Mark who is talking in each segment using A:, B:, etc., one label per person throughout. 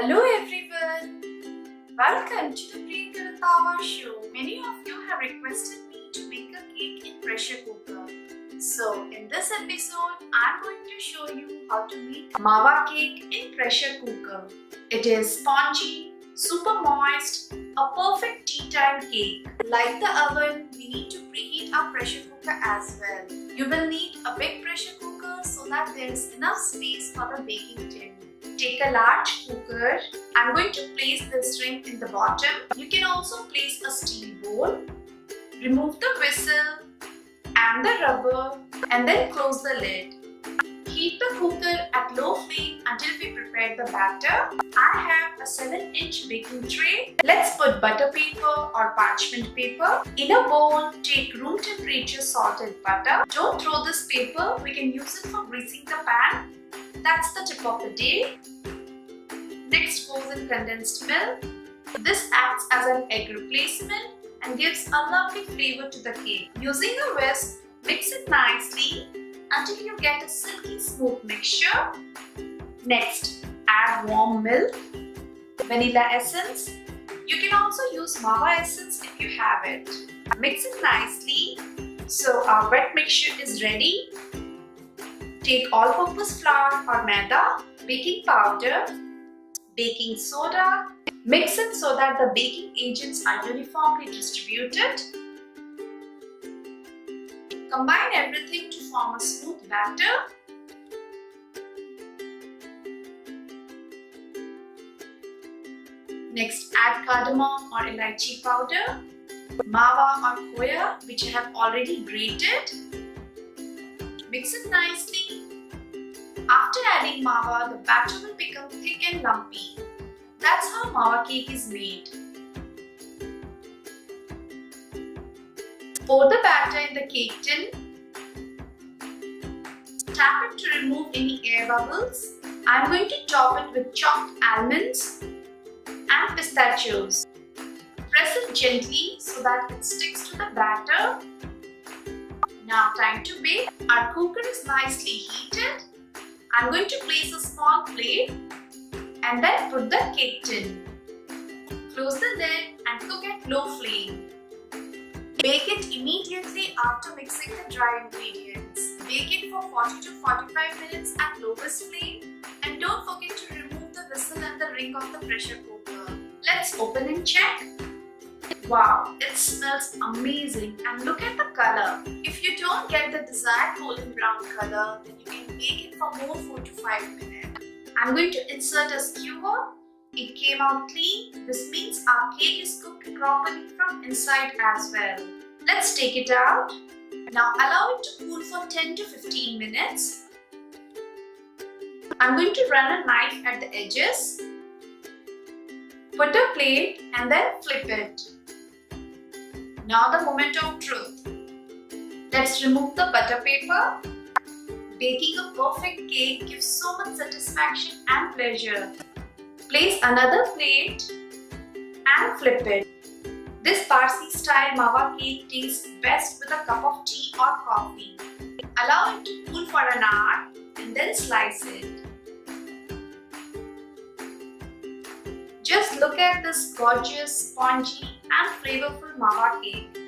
A: Hello everyone, welcome to the Priyanka Rattawa show. Many of you have requested me to make a cake in pressure cooker. So in this episode, I'm going to show you how to make Mawa Cake in pressure cooker. It is spongy, super moist, a perfect tea time cake. Like the oven, we need to preheat our pressure cooker as well. You will need a big pressure cooker so that there is enough space for the baking tin. Take a large cooker. I'm going to place this ring in the bottom. You can also place a steel bowl. Remove the whistle and the rubber and then close the lid. Heat the cooker at low flame until we prepare the batter. I have a 7-inch baking tray. Let's put butter paper or parchment paper. In a bowl, take room temperature salted butter. Don't throw this paper. We can use it for greasing the pan. That's the tip of the day. Next goes in condensed milk. This acts as an egg replacement and gives a lovely flavor to the cake. Using a whisk, mix it nicely until you get a silky smooth mixture. Next, add warm milk, vanilla essence. You can also use Mawa essence if you have it. Mix it nicely. So our wet mixture is ready. Take all-purpose flour or maida, baking powder, baking soda. Mix it so that the baking agents are uniformly distributed. Combine everything to form a smooth batter. Next, add cardamom or Elaichi powder, mawa or khoya, which I have already grated. Mix it nicely. After adding mawa, the batter will become thick and lumpy. That's how Mawa cake is made. Pour the batter in the cake tin. Tap it to remove any air bubbles. I'm going to top it with chopped almonds and pistachios. Press it gently so that it sticks to the batter. Now time to bake. Our cooker is nicely heated. I'm going to place a small plate and then put the cake tin. Close the lid and cook at low flame. Bake it immediately after mixing the dry ingredients. Bake it for 40 to 45 minutes at lowest flame and don't forget to remove the whistle and the ring of the pressure cooker. Let's open and check. Wow, it smells amazing and look at the color. If you don't get the desired golden brown color, then you can bake it for more 4 to 5 minutes. I'm going to insert a skewer. It came out clean. This means our cake is cooked properly from inside as well. Let's take it out. Now allow it to cool for 10 to 15 minutes. I'm going to run a knife at the edges. Put a plate and then flip it. Now the moment of truth. Let's remove the butter paper. Baking a perfect cake gives so much satisfaction and pleasure. Place another plate and flip it. This Parsi style Mawa cake tastes best with a cup of tea or coffee. Allow it to cool for an hour and then slice it. Just look at this gorgeous, spongy and flavorful Mawa cake.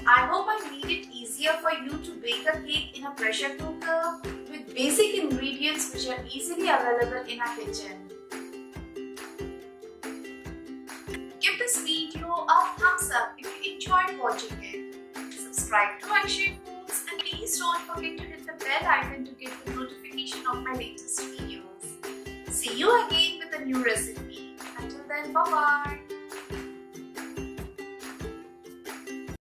A: I hope I made it easier for you to bake a cake in a pressure cooker with basic ingredients which are easily available in our kitchen. Give this video a thumbs up if you enjoyed watching it. Subscribe to Akshay Foods and please don't forget to hit the bell icon to get the notification of my latest videos. See you again with a new recipe. Until then, bye-bye.